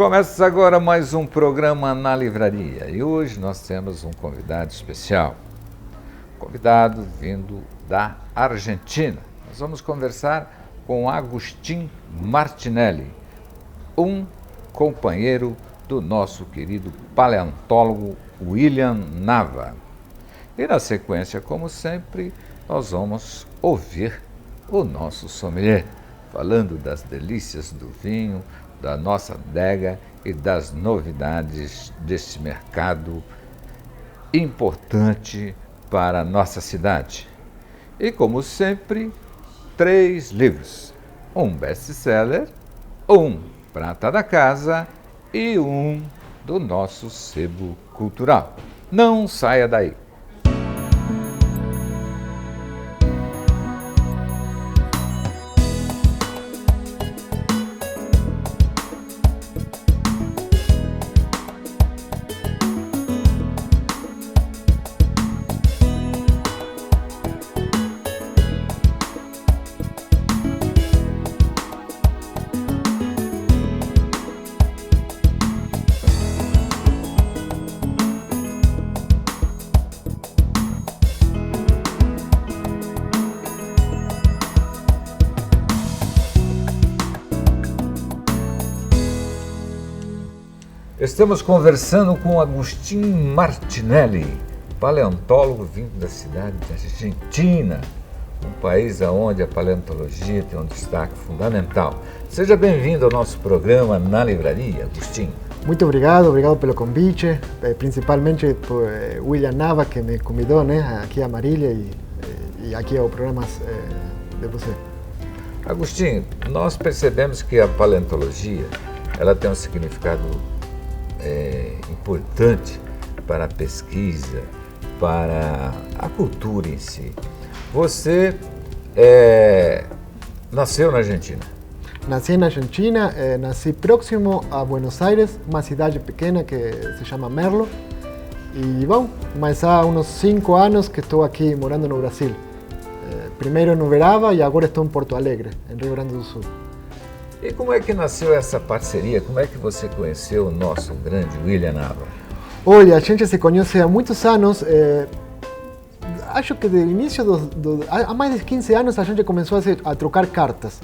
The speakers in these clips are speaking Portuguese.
Começa agora mais um programa na livraria e hoje nós temos um convidado especial. Convidado vindo da Argentina. Nós vamos conversar com Agustín Martinelli, um companheiro do nosso querido paleontólogo William Nava. E na sequência, como sempre, nós vamos ouvir o nosso sommelier, falando das delícias do vinho, da nossa adega e das novidades desse mercado importante para a nossa cidade. E como sempre, 3 livros, um best-seller, um prata da casa e um do nosso sebo cultural. Não saia daí! Estamos conversando com Agustín Martinelli, paleontólogo vindo da cidade de Argentina, um país onde a paleontologia tem um destaque fundamental. Seja bem-vindo ao nosso programa Na Livraria, Agustín. Muito obrigado pelo convite, principalmente por William Nava, que me convidou, aqui a Marília e aqui ao programa de você. Agustín, nós percebemos que a paleontologia ela tem um significado importante para a pesquisa, para a cultura em si. Você nasceu na Argentina? Nasci na Argentina, nasci próximo a Buenos Aires, uma cidade pequena que se chama Merlo. E bom, mas há uns 5 anos que estou aqui morando no Brasil. Primeiro em Uberaba e agora estou em Porto Alegre, em Rio Grande do Sul. E como é que nasceu essa parceria? Como é que você conheceu o nosso grande William Nava? Olha, a gente se conhece há muitos anos. Acho que de início, há mais de 15 anos, a gente começou a trocar cartas.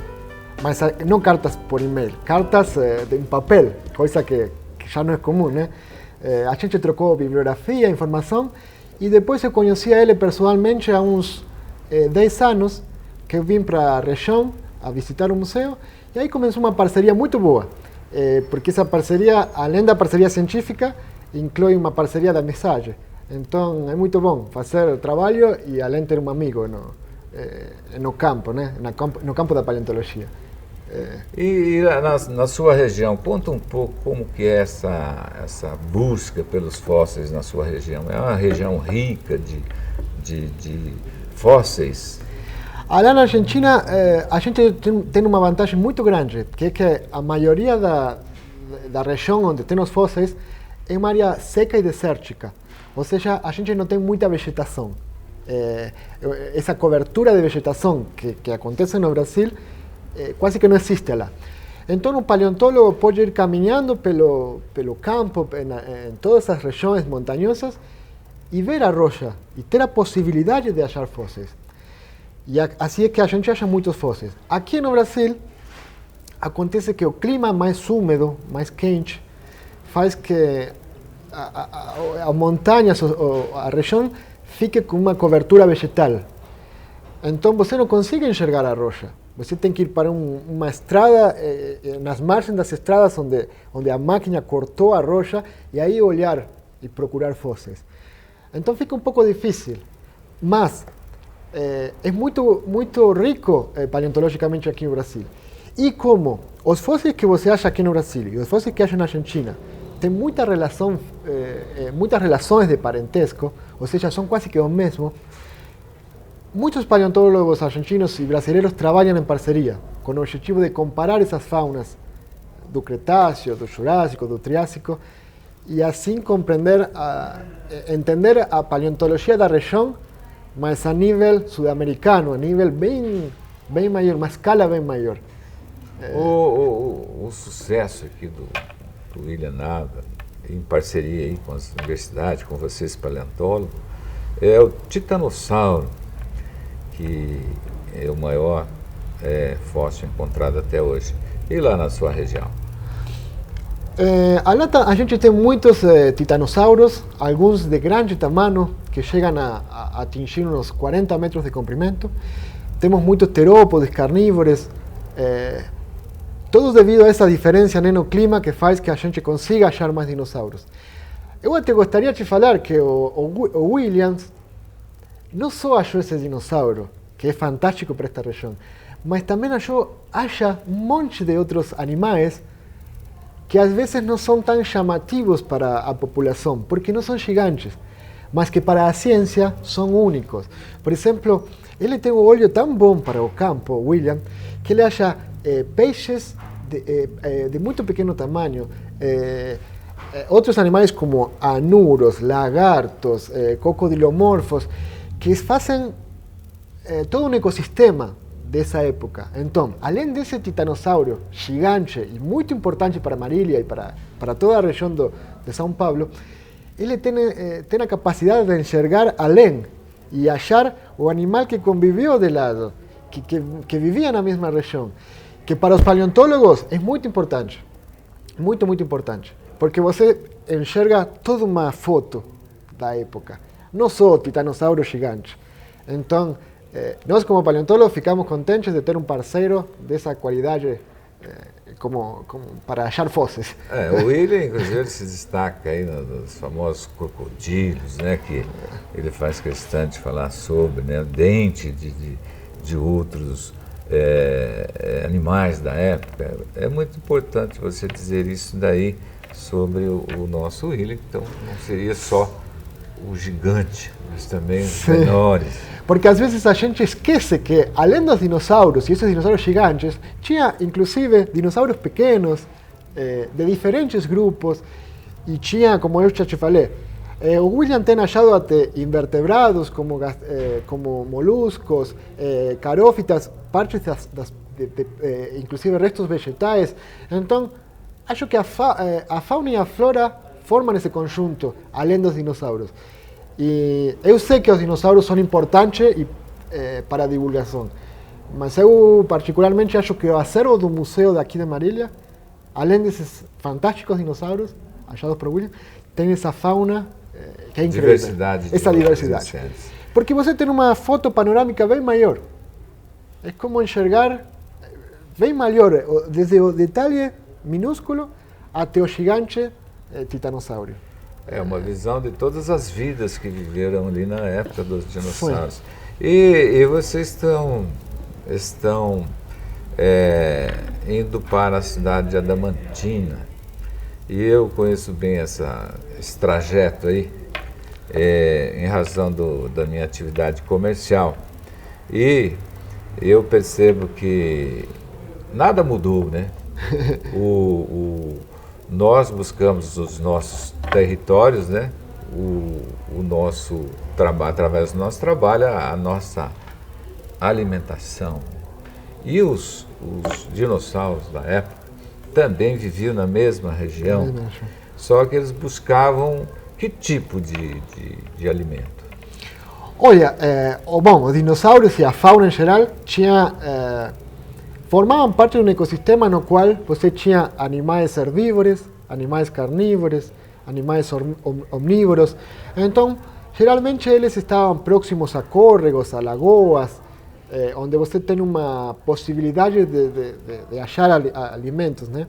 Mas não cartas por e-mail, cartas em papel, coisa que já não é comum, né? A gente trocou bibliografia, informação, e depois eu conheci ele pessoalmente há uns 10 anos, que eu vim para a região a visitar o museu. E aí começou uma parceria muito boa, porque essa parceria, além da parceria científica, inclui uma parceria da mensagem. Então é muito bom fazer o trabalho e além ter um amigo no campo, no campo da paleontologia. E na sua região, conta um pouco como que é essa busca pelos fósseis na sua região. É uma região rica de fósseis? Lá na Argentina, a gente tem uma vantagem muito grande, que é que a maioria da região onde tem os fósseis é uma área seca e desértica. Ou seja, a gente não tem muita vegetação. Essa cobertura de vegetação que acontece no Brasil quase que não existe lá. Então, o paleontólogo pode ir caminhando pelo campo, em todas as regiões montanhosas, e ver a rocha, e ter a possibilidade de achar fósseis. E assim é que a gente acha muitos fósseis. Aqui no Brasil, acontece que o clima mais úmido, mais quente, faz que a montanha, a região, fique com uma cobertura vegetal. Então você não consegue enxergar a rocha. Você tem que ir para uma estrada, nas margens das estradas onde a máquina cortou a rocha, e aí olhar e procurar fósseis. Então fica um pouco difícil, mas é muito rico paleontologicamente aqui no Brasil. E como os fósseis que você acha aqui no Brasil e os fósseis que acha na Argentina têm muitas relações de parentesco, ou seja, são quase que o mesmo, muitos paleontólogos argentinos e brasileiros trabalham em parceria, com o objetivo de comparar essas faunas do Cretáceo, do Jurássico, do Triássico, e assim entender a paleontologia da região, mas a nível sul-americano, a nível bem maior, uma escala bem maior. O sucesso aqui do Instituto William Nava, em parceria aí com as universidades, com vocês paleontólogos, é o titanossauro, que é o maior fóssil encontrado até hoje. E lá na sua região? A gente tem muitos titanossauros, alguns de grande tamanho, que chegam a atingir uns 40 metros de comprimento. Temos muitos terópodes, carnívoros, todos devido a essa diferença no clima que faz que a gente consiga achar mais dinossauros. Eu até gostaria de falar que o Williams não só achou esse dinossauro, que é fantástico para esta região, mas também acha um monte de outros animais que às vezes não são tão chamativos para a população, porque não são gigantes, mas que para a ciência são únicos. Por exemplo, ele tem um olho tão bom para o campo, William, que ele acha peixes de muito pequeno tamanho, outros animais como anuros, lagartos, cocodilomorfos, que fazem todo um ecossistema dessa época. Então, além desse titanossauro gigante e muito importante para Marília e para toda a região de São Paulo, ele tem a capacidade de enxergar além e achar o animal que conviveu de lado, que vivia na mesma região, que para os paleontólogos é muito importante, muito importante, porque você enxerga toda uma foto da época, não só o titanossauro gigante. Então, nós como paleontólogos ficamos contentes de ter um parceiro dessa qualidade como para achar fósseis. O William, inclusive, ele se destaca aí nos famosos crocodilos, né, que ele faz questão de falar sobre, né, o dente de outros animais da época. É muito importante você dizer isso daí sobre o nosso William, então não seria só o gigante, mas também os menores. Porque às vezes a gente esquece que, além dos dinossauros e esses dinossauros gigantes, tinha inclusive dinossauros pequenos, de diferentes grupos, e tinha, como eu já te falei, o William tem achado até invertebrados, como moluscos, carófitas, partes inclusive restos vegetais. Então, acho que a fauna e a flora formam esse conjunto, além dos dinossauros. E eu sei que os dinossauros são importantes para a divulgação, mas eu particularmente acho que o acervo do museu daqui de Marília, além desses fantásticos dinossauros achados por William, tem essa fauna que é incrível. Essa diversidade. Porque você tem uma foto panorâmica bem maior. É como enxergar bem maior, desde o detalhe minúsculo até o gigante titanossauro. É uma visão de todas as vidas que viveram ali na época dos dinossauros. E vocês estão indo para a cidade de Adamantina. E eu conheço bem esse trajeto aí, em razão da minha atividade comercial. E eu percebo que nada mudou, né? Nós buscamos os nossos territórios, né? O nosso trabalho, através do nosso trabalho, a nossa alimentação. E os dinossauros da época também viviam na mesma região, só que eles buscavam que tipo de alimento? Olha, os dinossauros e a fauna em geral formavam parte de um ecossistema no qual você tinha animais herbívoros, animais carnívoros, animais omnívoros. Então, geralmente eles estavam próximos a córregos, a lagoas, onde você tem uma possibilidade de achar alimentos, né?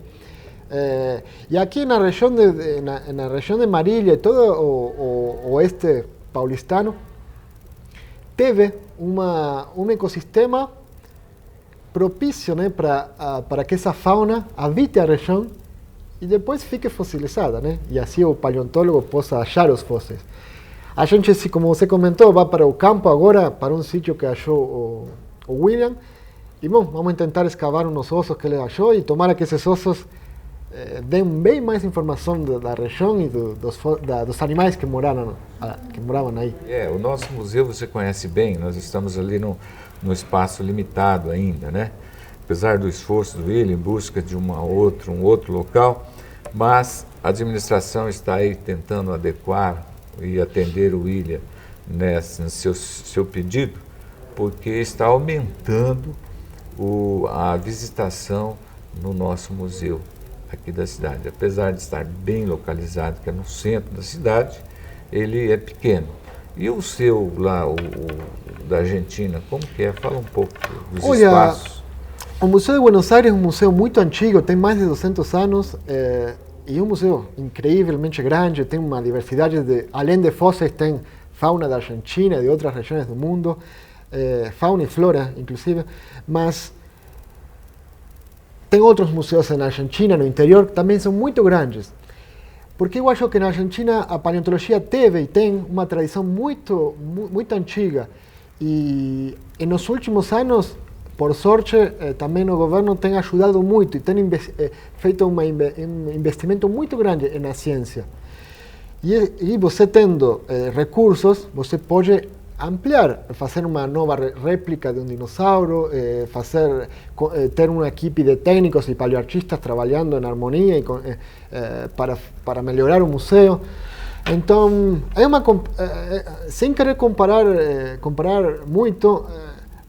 E aqui na região de Marília e todo o oeste paulistano, teve um ecossistema propício, né, para que essa fauna habite a região e depois fique fossilizada, né? E assim o paleontólogo possa achar os fósseis. A gente, como você comentou, vai para o campo agora, para um sítio que achou o William, e bom, vamos tentar escavar uns ossos que ele achou e tomara que esses ossos deem bem mais informação da região e dos animais que moravam aí. O nosso museu você conhece bem, nós estamos ali no espaço limitado ainda, né? Apesar do esforço do William em busca de um outro local, mas a administração está aí tentando adequar e atender o William no seu pedido, porque está aumentando a visitação no nosso museu aqui da cidade. Apesar de estar bem localizado, que é no centro da cidade, ele é pequeno. E o seu lá, o da Argentina, como que é? Fala um pouco dos espaços. O Museu de Buenos Aires é um museu muito antigo, tem mais de 200 anos, e é um museu incrivelmente grande, tem uma diversidade além de fósseis, tem fauna da Argentina e de outras regiões do mundo, fauna e flora, inclusive, mas tem outros museus na Argentina, no interior, que também são muito grandes. Porque eu acho que na Argentina a paleontologia teve e tem uma tradição muito antiga. E nos últimos anos, por sorte, também o governo tem ajudado muito e tem feito um investimento muito grande na ciência. E você tendo recursos, você pode ampliar, fazer uma nova réplica de um dinossauro, ter uma equipe de técnicos e paleoartistas trabalhando em harmonia para melhorar o museu. Então, sem querer comparar muito,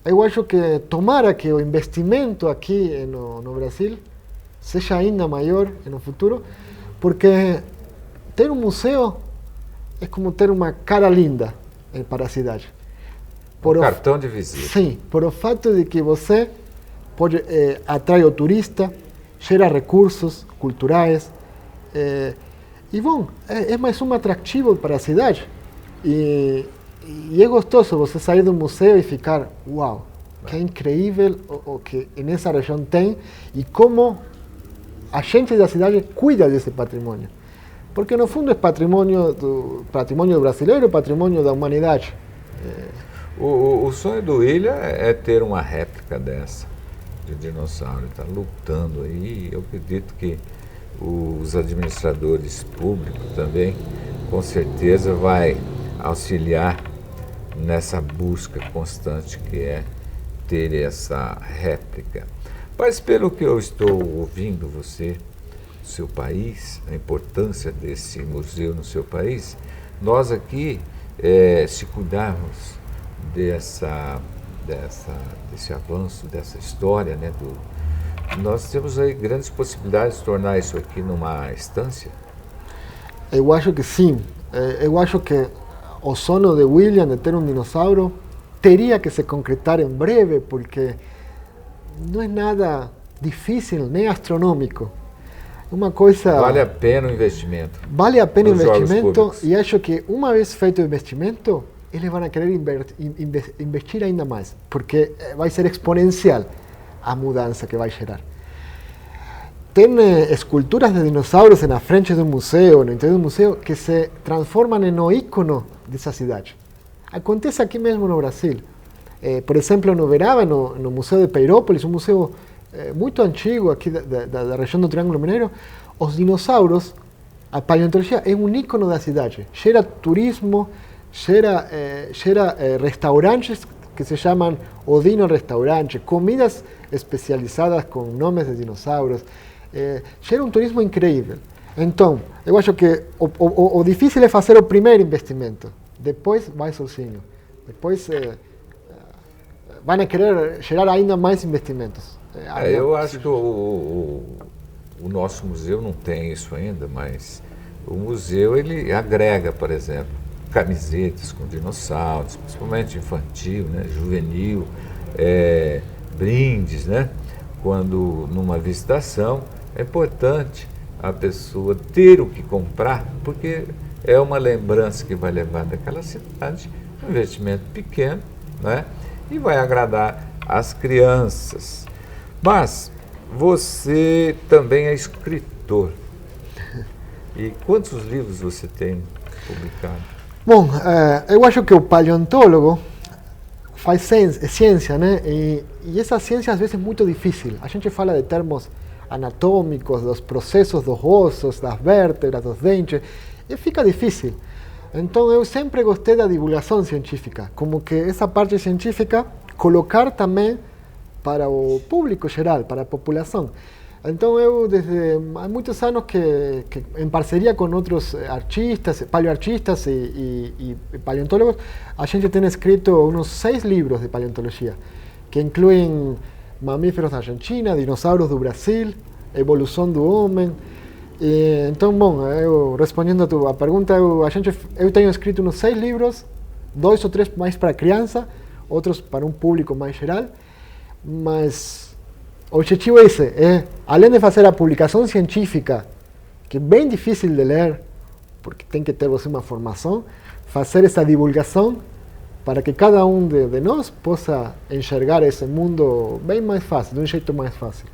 eu acho que tomara que o investimento aqui no Brasil seja ainda maior no futuro, porque ter um museu é como ter uma cara linda para a cidade. Cartão de visita. Sim, por o fato de que você pode atrai o turista, gera recursos culturais, e bom, é mais um atrativo para a cidade. E é gostoso você sair do museu e ficar, uau, que incrível o que nessa região tem e como a gente da cidade cuida desse patrimônio. Porque no fundo é patrimônio do brasileiro, patrimônio da humanidade. O sonho do William é ter uma réplica dessa, de dinossauro. Ele está lutando aí. Eu acredito que os administradores públicos também, com certeza, vai auxiliar nessa busca constante que é ter essa réplica. Mas pelo que eu estou ouvindo você, seu país, a importância desse museu no seu país, nós aqui, se cuidarmos desse avanço, dessa história, né, nós temos aí grandes possibilidades de tornar isso aqui numa estância? Eu acho que sim. Eu acho que o sonho de William de ter um dinossauro teria que se concretar em breve, porque não é nada difícil, nem astronômico. Uma coisa... Vale a pena o investimento. Vale a pena o investimento, e acho que uma vez feito o investimento, eles vão querer investir ainda mais, porque vai ser exponencial a mudança que vai gerar. Tem esculturas de dinossauros na frente do museu, no interior do museu, que se transformam no ícono dessa cidade. Acontece aqui mesmo no Brasil. Por exemplo, no Uberaba, no Museu de Peirópolis, um museu muito antigo aqui da região do Triângulo Mineiro, os dinossauros, a paleontologia é um ícone da cidade. Gera turismo, gera restaurantes que se chamam Odino Restaurante, comidas especializadas com nomes de dinossauros. Gera um turismo incrível. Então, eu acho que o difícil é fazer o primeiro investimento. Depois vai sozinho. Depois vão querer gerar ainda mais investimentos. Eu acho que o nosso museu não tem isso ainda, mas o museu ele agrega, por exemplo, camisetas com dinossauros, principalmente infantil, né, juvenil, brindes, né? Quando numa visitação é importante a pessoa ter o que comprar, porque é uma lembrança que vai levar daquela cidade, um investimento pequeno, né? E vai agradar as crianças. Mas você também é escritor. E quantos livros você tem publicado? Bom, eu acho que o paleontólogo faz ciência, né? E essa ciência às vezes é muito difícil. A gente fala de termos anatômicos, dos processos dos ossos, das vértebras, dos dentes, e fica difícil. Então eu sempre gostei da divulgação científica, como que essa parte científica colocar também para o público geral, para a população. Então eu, desde há muitos anos que em parceria com outros artistas, paleoartistas e paleontólogos, a gente tem escrito uns 6 livros de paleontologia, que incluem mamíferos da Argentina, dinossauros do Brasil, evolução do homem. Então, bom, eu respondendo a tua pergunta, eu tenho escrito uns 6 livros, 2 ou 3 mais para criança, outros para um público mais geral, mas o objetivo é esse, além de fazer a publicação científica, que é bem difícil de ler, porque tem que ter você uma formação, fazer essa divulgação para que cada um de nós possa enxergar esse mundo bem mais fácil, de um jeito mais fácil.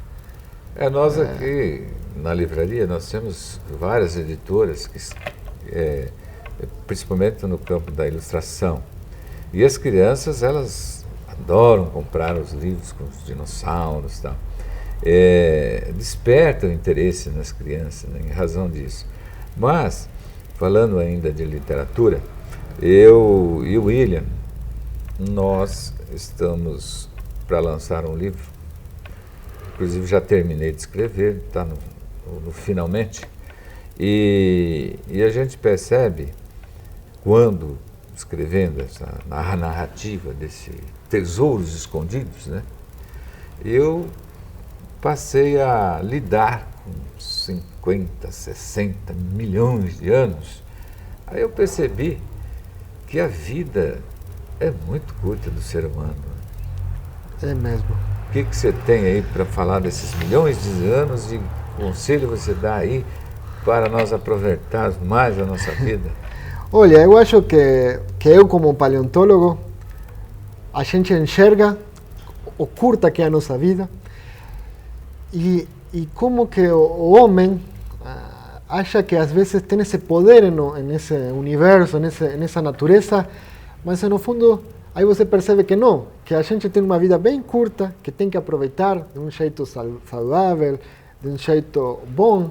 Nós aqui na livraria, nós temos várias editoras, principalmente no campo da ilustração. E as crianças, elas adoram comprar os livros com os dinossauros e tal. Desperta o interesse nas crianças, né, em razão disso. Mas, falando ainda de literatura, eu e o William, nós estamos para lançar um livro, inclusive já terminei de escrever, está no finalmente, e a gente percebe, quando escrevendo essa narrativa desse tesouros escondidos, né, eu passei a lidar com 50, 60 milhões de anos. Aí eu percebi que a vida é muito curta do ser humano. É mesmo. O que você tem aí para falar desses milhões de anos e conselho você dá aí para nós aproveitarmos mais a nossa vida? Olha, eu acho que eu, como paleontólogo, a gente enxerga o curta que é a nossa vida e como que o homem acha que às vezes tem esse poder nesse universo, nessa natureza, mas no fundo aí você percebe que não, que a gente tem uma vida bem curta, que tem que aproveitar de um jeito saudável, de um jeito bom.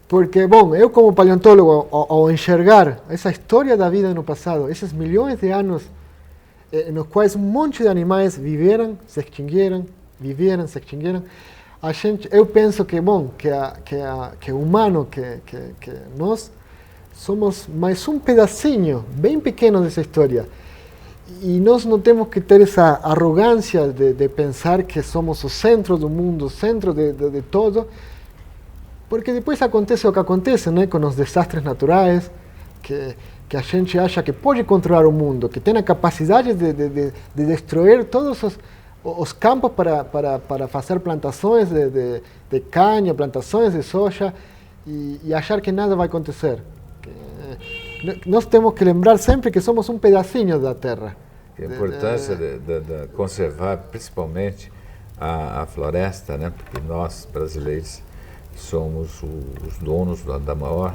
Porque, bom, eu como paleontólogo, ao enxergar essa história da vida no passado, esses milhões de anos nos quais um monte de animais viveram, se extinguiram, eu penso que, bom, que o humano, que nós somos mais um pedacinho bem pequeno dessa história. E nós não temos que ter essa arrogância de pensar que somos o centro do mundo, o centro de todo, porque depois acontece o que acontece, né, com os desastres naturais, que a gente acha que pode controlar o mundo, que tem a capacidade de destruir todos os campos para fazer plantações de canha, plantações de soja, e achar que nada vai acontecer. Nós temos que lembrar sempre que somos um pedacinho da Terra. A importância de conservar, principalmente, a floresta, né? Porque nós, brasileiros, somos os donos da maior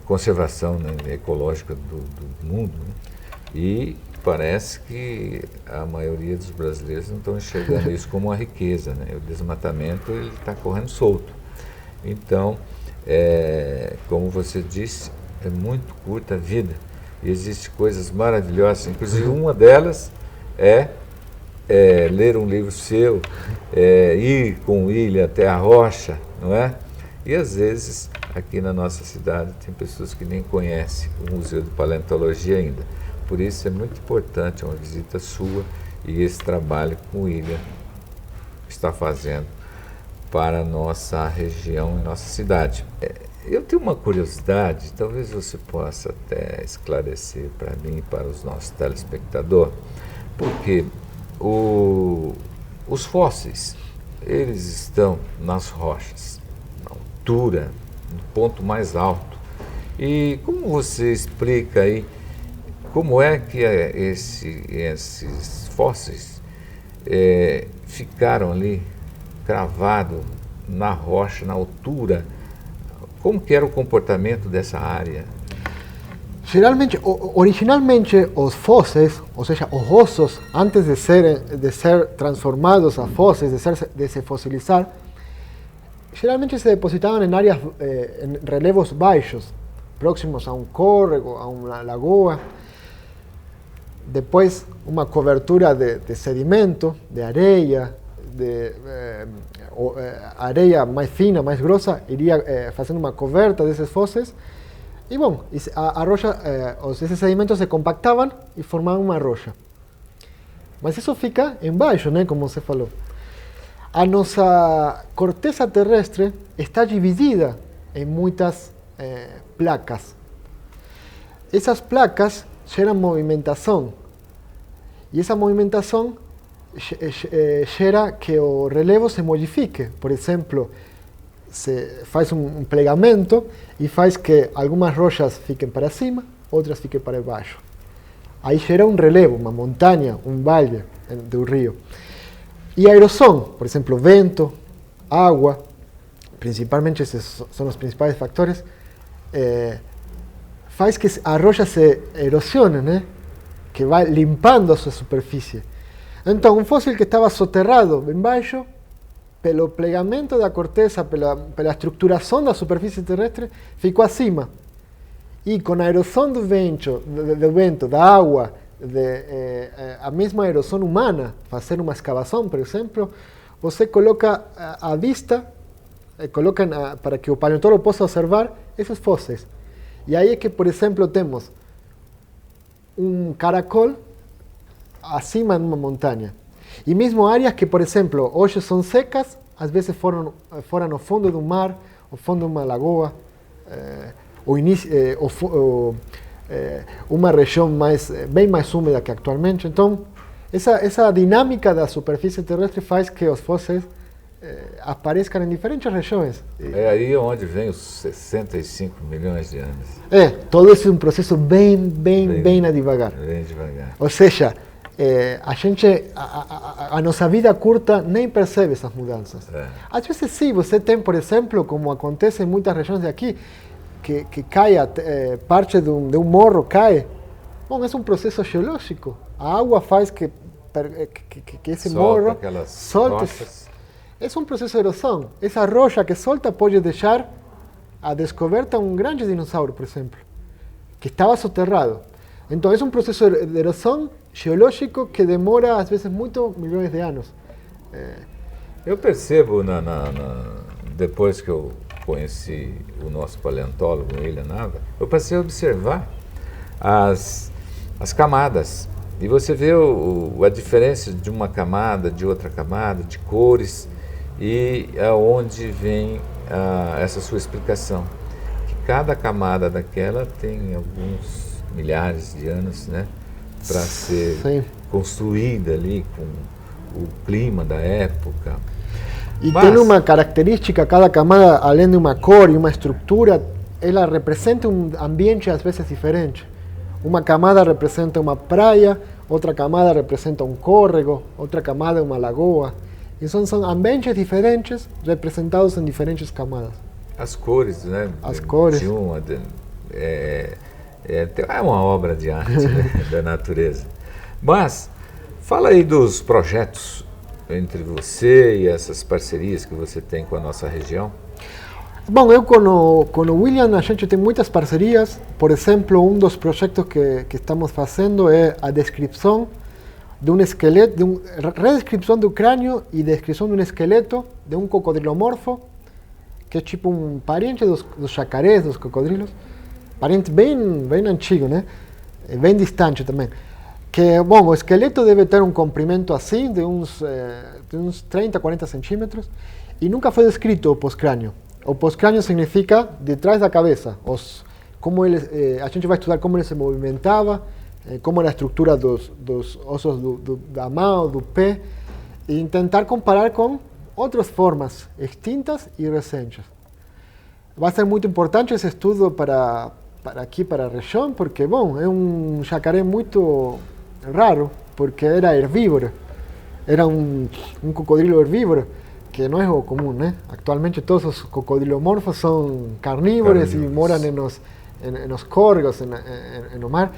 conservação, né, ecológica do mundo, né? E parece que a maioria dos brasileiros não estão enxergando isso como uma riqueza, né? O desmatamento está correndo solto. Então, como você disse, é muito curta a vida. E existem coisas maravilhosas, inclusive uma delas é ler um livro seu, ir com o William até a rocha, não é? E às vezes, aqui na nossa cidade, tem pessoas que nem conhecem o Museu de Paleontologia ainda. Por isso é muito importante uma visita sua e esse trabalho que o William está fazendo para a nossa região e nossa cidade. Eu tenho uma curiosidade, talvez você possa até esclarecer para mim e para os nossos telespectadores, porque os fósseis, eles estão nas rochas, na altura, no ponto mais alto. E como você explica aí, como é que esses fósseis ficaram ali cravados na rocha, na altura? Como que era o comportamento dessa área? Geralmente, originalmente, os fósseis, ou seja, os ossos, antes de ser transformados a fósseis, de se fossilizar, geralmente se depositavam em áreas, em relevos baixos, próximos a um córrego, a uma lagoa. depois uma cobertura de sedimento, de areia, areia mais fina, mais grossa, iria fazendo uma coberta desses fósseis. E bom, a rocha, esses sedimentos se compactavam e formavam uma rocha. Mas isso fica embaixo, né, como você falou. A nossa corteza terrestre está dividida em muitas placas. Essas placas geram movimentação. E essa movimentação gera que o relevo se modifique. Por exemplo, se faz um plegamento e faz que algumas rochas fiquem para cima, outras fiquem para baixo. Aí gera um relevo, uma montanha, um vale do rio. E a erosão, por exemplo, vento, água, principalmente esses são os principais fatores, faz que a rocha se erosione, né? Que vai limpando a sua superfície. Então, um fóssil que estava soterrado embaixo, pelo plegamento da corteza, pela estruturação da superfície terrestre, ficou acima. E com a erosão do vento, da água, a mesma erosão humana, fazer uma escavação, por exemplo, você coloca à vista, para que o paleontólogo possa observar esses fósseis. E aí é que, por exemplo, temos um caracol acima de uma montanha. E mesmo áreas que, por exemplo, hoje são secas, às vezes foram ao fundo do mar, ao fundo de uma lagoa, uma região bem mais úmida que atualmente. Então, essa dinâmica da superfície terrestre faz que os fósseis apareçam em diferentes regiões. É aí onde vem os 65 milhões de anos. Todo isso é um processo bem devagar. Bem devagar. Ou seja, a nossa vida curta nem percebe essas mudanças. Às vezes sim, você tem, por exemplo, como acontece em muitas regiões daqui, que cai parte de um morro, cai. Bom, é um processo geológico. A água faz que esse morro solte. É um processo de erosão. Essa rocha que solta pode deixar a descoberta um grande dinossauro, por exemplo, que estava soterrado. Então, é um processo de erosão geológico que demora, às vezes, muitos milhões de anos. Eu percebo, depois que eu conheci o nosso paleontólogo, William Nava, eu passei a observar as camadas. E você vê a diferença de uma camada, de outra camada, de cores, e aonde vem essa sua explicação. Que cada camada daquela tem alguns milhares de anos, né, para ser construída ali com o clima da época. E tem uma característica, cada camada, além de uma cor e uma estrutura, ela representa um ambiente às vezes diferente. Uma camada representa uma praia, outra camada representa um córrego, outra camada uma lagoa. E são ambientes diferentes representados em diferentes camadas. As cores, né? As cores. É uma obra de arte, né, da natureza. Mas, fala aí dos projetos entre você e essas parcerias que você tem com a nossa região. Bom, eu com o William, a gente tem muitas parcerias. Por exemplo, um dos projetos que estamos fazendo é a descrição de um esqueleto, redescrição do crânio e descrição de um esqueleto de um cocodrilomorfo, que é tipo um parente dos jacarés, dos cocodrilos, parente bem antigo, né? Bem distante também. Que, bom, o esqueleto deve ter um comprimento assim, de uns 30, 40 centímetros, e nunca foi descrito o pós-crânio. O pós-crânio significa detrás da cabeça. A gente vai estudar como ele se movimentava, como era a estrutura dos ossos da mão, do pé, e tentar comparar com outras formas extintas e recentes. Vai ser muito importante esse estudo para a região, porque, bom, é um jacaré muito raro, porque era herbívoro. Era um cocodrilo herbívoro, que não é o comum, né? Atualmente todos os cocodrilomorfos são carnívoros e moram nos córregos, no mar.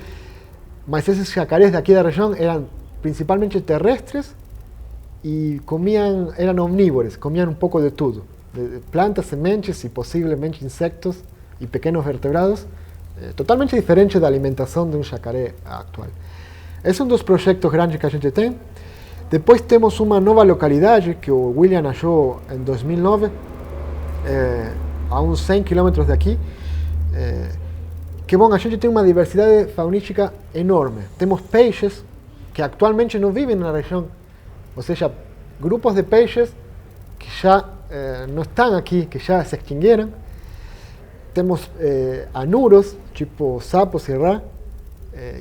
Mas esses jacarés daqui da região eram principalmente terrestres e eram omnívoros, comiam um pouco de tudo. De plantas, sementes e possivelmente insectos e pequenos vertebrados, totalmente diferente da alimentação de um jacaré atual. esse é um dos projetos grandes que a gente tem. Depois temos uma nova localidade que o William achou em 2009, a uns 100 quilômetros daqui. Que bom, a gente tem uma diversidade faunística enorme. Temos peixes que atualmente não vivem na região, ou seja, grupos de peixes que já não estão aqui, que já se extinguiram. Temos anuros, tipo sapos e rã,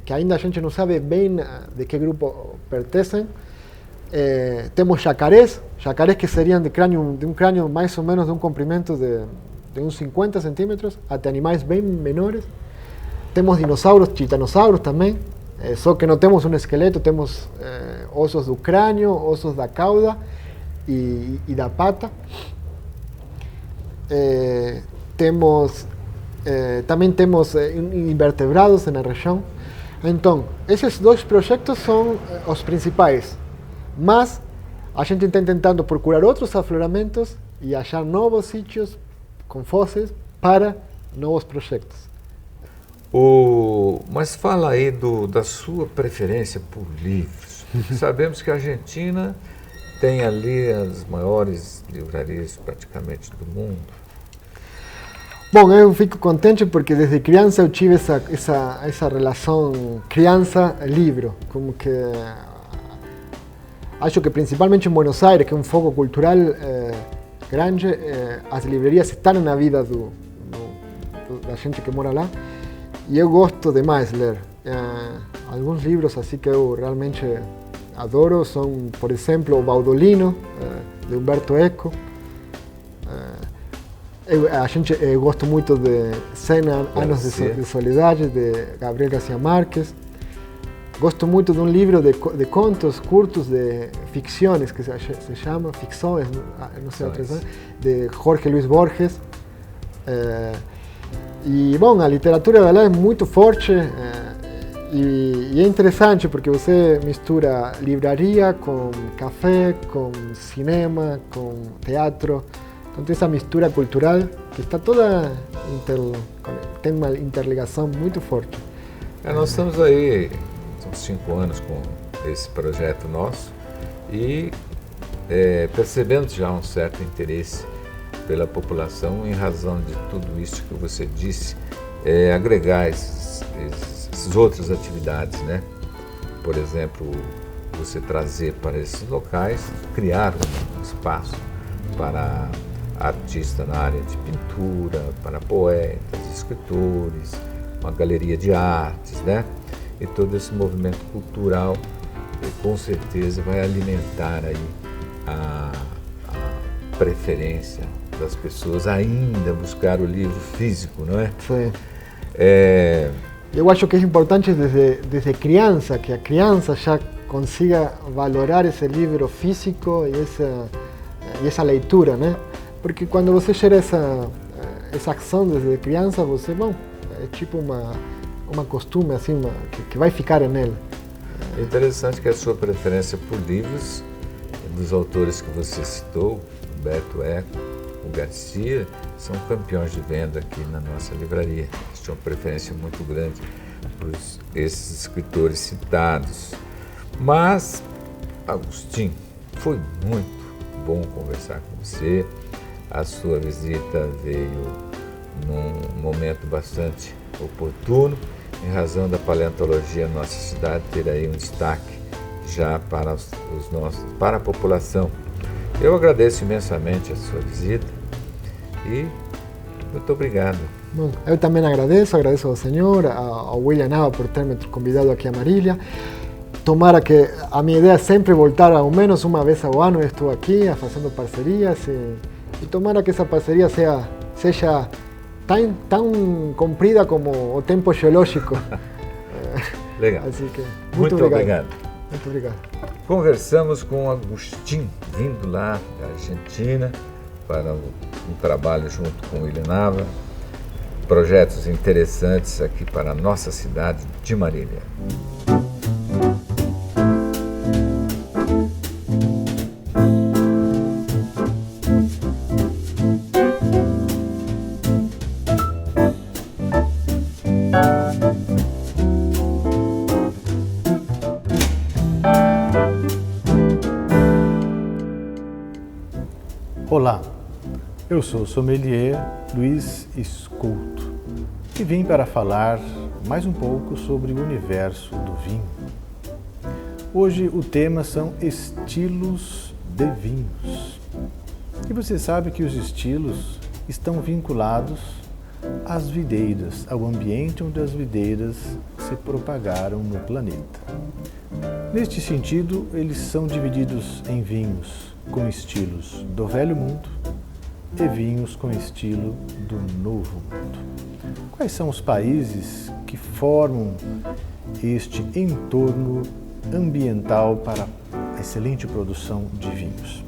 que ainda a gente não sabe bem de que grupo pertencem. Temos jacarés que seriam de um crânio mais ou menos de um comprimento de uns 50 centímetros, até animais bem menores. Temos dinossauros, titanossauros também, só que não temos um esqueleto, temos ossos do crânio, ossos da cauda e da pata. Também temos invertebrados na região. Então, esses dois projetos são os principais, mas a gente está tentando procurar outros afloramentos e achar novos sítios com fósseis para novos projetos. Mas fala aí da sua preferência por livros. Sabemos que a Argentina tem ali as maiores livrarias praticamente do mundo. Bom, eu fico contente porque desde criança eu tive essa relação criança-livro, como que acho que principalmente em Buenos Aires, que é um foco cultural grande, as livrarias estão na vida da gente que mora lá, e eu gosto demais de ler. Alguns livros assim que eu realmente adoro são, por exemplo, o Baudolino, de Umberto Eco. Eu gosto muito de 100 Anos de Soledade, de Gabriel García Márquez. Gosto muito de um livro de contos curtos, de ficções, que se chama Ficções, não sei a tradução, de Jorge Luis Borges. E, bom, a literatura lá é muito forte e é interessante porque você mistura livraria com café, com cinema, com teatro. Então tem essa mistura cultural que está toda tem uma interligação muito forte. Nós estamos aí, são 5 anos com esse projeto nosso e percebemos já um certo interesse pela população em razão de tudo isso que você disse, agregar essas outras atividades, né? Por exemplo, você trazer para esses locais, criar um espaço para artista na área de pintura, para poetas, escritores, uma galeria de artes, né? E todo esse movimento cultural com certeza vai alimentar aí a preferência das pessoas ainda buscar o livro físico, não é? Sim. Eu acho que é importante desde criança, que a criança já consiga valorar esse livro físico e essa leitura, né? Porque quando você gera essa ação desde criança, você, bom, é tipo uma costume assim, que vai ficar nele. É interessante que a sua preferência por livros, dos autores que você citou, Humberto Eco, o Garcia, são campeões de venda aqui na nossa livraria. Eles tinham uma preferência muito grande por esses escritores citados. Mas, Agustin, foi muito bom conversar com você. A sua visita veio num momento bastante oportuno, em razão da paleontologia na nossa cidade ter aí um destaque já para para a população. Eu agradeço imensamente a sua visita e muito obrigado. Bom, eu também agradeço ao senhor, ao William Nava por ter me convidado aqui a Marília. Tomara que a minha ideia é sempre voltar ao menos uma vez ao ano. Eu estou aqui fazendo parcerias e tomara que essa parceria seja tão comprida como o tempo geológico. Legal. Assim que, muito obrigado. Muito obrigado. Conversamos com Agustin, vindo lá da Argentina para um trabalho junto com o William Nava. Projetos interessantes aqui para a nossa cidade de Marília. Olá, eu sou o sommelier Luiz Escouto e vim para falar mais um pouco sobre o universo do vinho. Hoje o tema são estilos de vinhos. E você sabe que os estilos estão vinculados às videiras, ao ambiente onde as videiras se propagaram no planeta. Neste sentido, eles são divididos em vinhos com estilos do Velho Mundo e vinhos com estilo do Novo Mundo. Quais são os países que formam este entorno ambiental para a excelente produção de vinhos?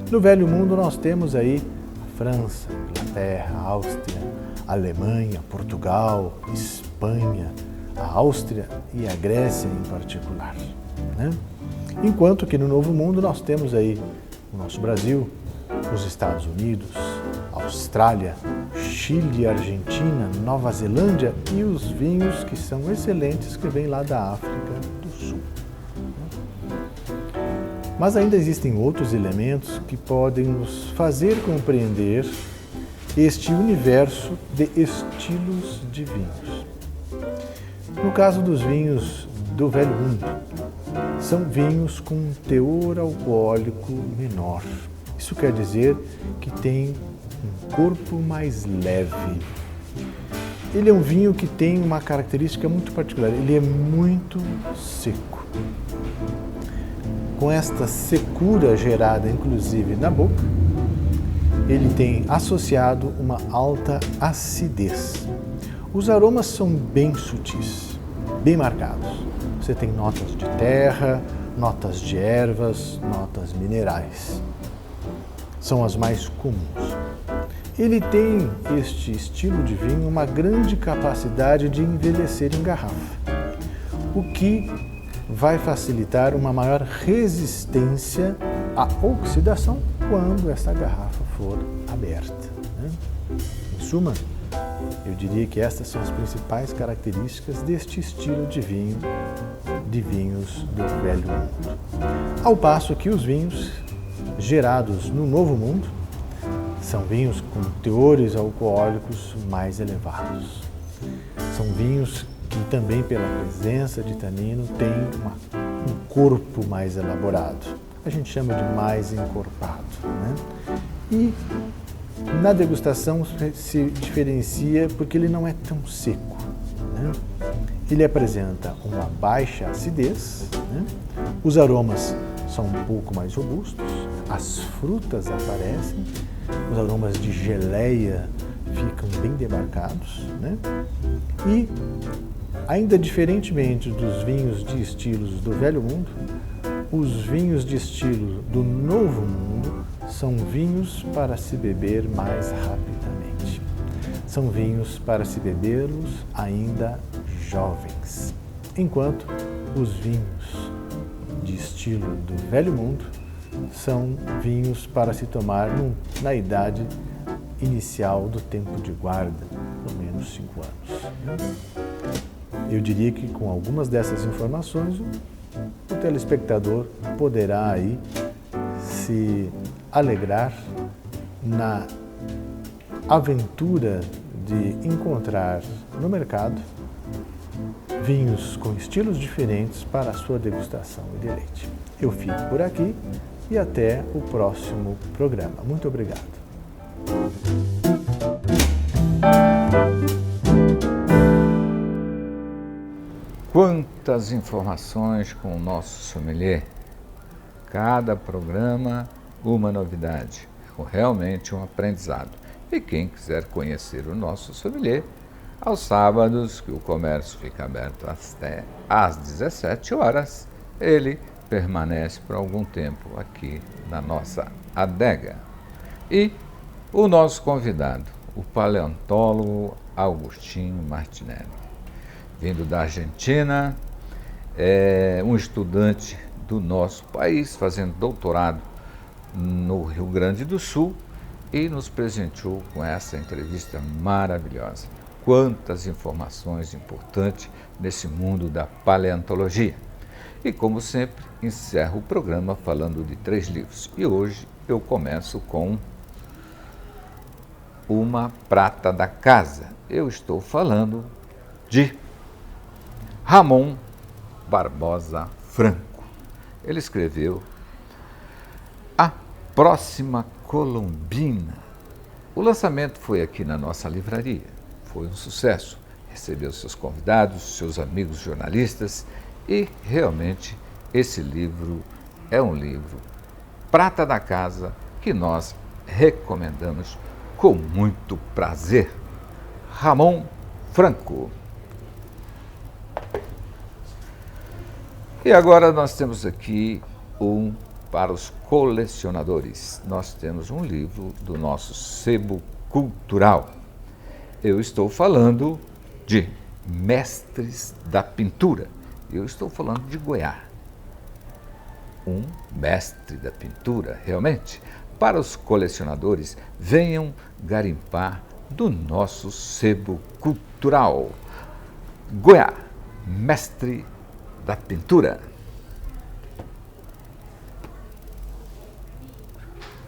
No Velho Mundo nós temos aí a França, Inglaterra, Áustria, Alemanha, Portugal, Espanha, a Áustria e a Grécia em particular, né? Enquanto que no Novo Mundo nós temos aí o nosso Brasil, os Estados Unidos, Austrália, Chile, Argentina, Nova Zelândia e os vinhos que são excelentes que vêm lá da África do Sul. Mas ainda existem outros elementos que podem nos fazer compreender este universo de estilos de vinhos. No caso dos vinhos do Velho Mundo, são vinhos com um teor alcoólico menor. Isso quer dizer que tem um corpo mais leve. Ele é um vinho que tem uma característica muito particular, ele é muito seco. Com esta secura gerada, inclusive, na boca, ele tem associado uma alta acidez. Os aromas são bem sutis, bem marcados. Você tem notas de terra, notas de ervas, notas minerais. São as mais comuns. Ele tem, este estilo de vinho, uma grande capacidade de envelhecer em garrafa, o que vai facilitar uma maior resistência à oxidação quando essa garrafa for aberta, né? Em suma, eu diria que estas são as principais características deste estilo de vinho, de vinhos do Velho Mundo. Ao passo que os vinhos gerados no Novo Mundo são vinhos com teores alcoólicos mais elevados. São vinhos que também, pela presença de tanino, têm um corpo mais elaborado. A gente chama de mais encorpado, né? E na degustação se diferencia porque ele não é tão seco, né? Ele apresenta uma baixa acidez, né? Os aromas são um pouco mais robustos, as frutas aparecem, os aromas de geleia ficam bem demarcados, né? E, ainda diferentemente dos vinhos de estilos do Velho Mundo, os vinhos de estilo do Novo Mundo são vinhos para se beber mais rapidamente. São vinhos para se bebê-los ainda jovens, enquanto os vinhos de estilo do Velho Mundo são vinhos para se tomar na idade inicial do tempo de guarda, pelo menos 5 anos. Eu diria que com algumas dessas informações o telespectador poderá aí se alegrar na aventura de encontrar no mercado vinhos com estilos diferentes para a sua degustação e deleite. Eu fico por aqui e até o próximo programa. Muito obrigado. Quantas informações com o nosso sommelier! Cada programa, uma novidade, realmente um aprendizado. E quem quiser conhecer o nosso sommelier, aos sábados, que o comércio fica aberto até às 17 horas, ele permanece por algum tempo aqui na nossa adega. E o nosso convidado, o paleontólogo Agustín Martinelli, vindo da Argentina, é um estudante do nosso país, fazendo doutorado no Rio Grande do Sul, e nos presenteou com essa entrevista maravilhosa. Quantas informações importantes nesse mundo da paleontologia. E, como sempre, encerro o programa falando de 3 livros. E hoje eu começo com uma prata da casa. Eu estou falando de Ramon Barbosa Franco. Ele escreveu A Próxima Colombina. O lançamento foi aqui na nossa livraria. Foi um sucesso. Recebeu seus convidados, seus amigos jornalistas e realmente esse livro é um livro prata da casa que nós recomendamos com muito prazer. Ramon Franco. E agora nós temos aqui para os colecionadores. Nós temos um livro do nosso sebo cultural. Eu estou falando de Mestres da Pintura. Eu estou falando de Goiás. Um mestre da pintura, realmente. Para os colecionadores, venham garimpar do nosso sebo cultural. Goiás, mestre da pintura.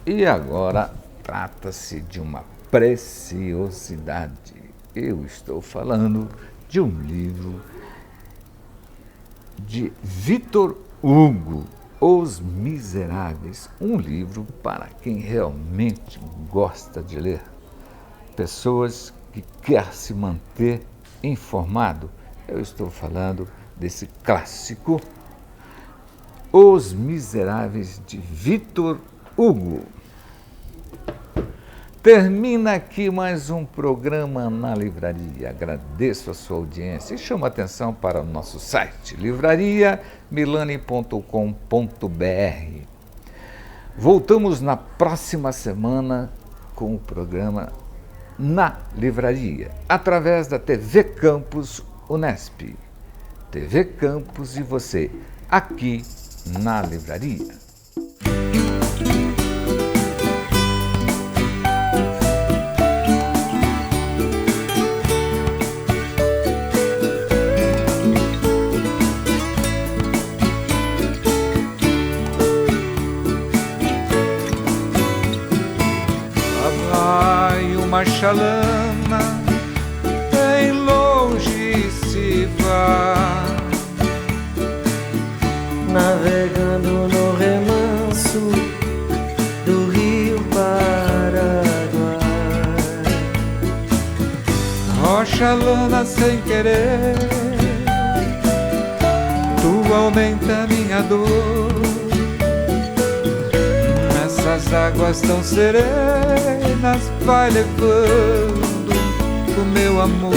E agora trata-se de uma preciosidade. Eu estou falando de um livro de Victor Hugo, Os Miseráveis, um livro para quem realmente gosta de ler. Pessoas que querem se manter informado. Eu estou falando desse clássico, Os Miseráveis, de Victor Hugo. Termina aqui mais um programa na livraria. Agradeço a sua audiência e chamo a atenção para o nosso site, livrariamilani.com.br. Voltamos na próxima semana com o programa Na Livraria, através da TV Campus Unesp. TV Campus e você, aqui na livraria. Uma chalana bem longe se vai, navegando no remanso do rio Paraguai. Ó chalana, sem querer, tu aumenta minha dor. Essas águas tão serenas vai levando o meu amor.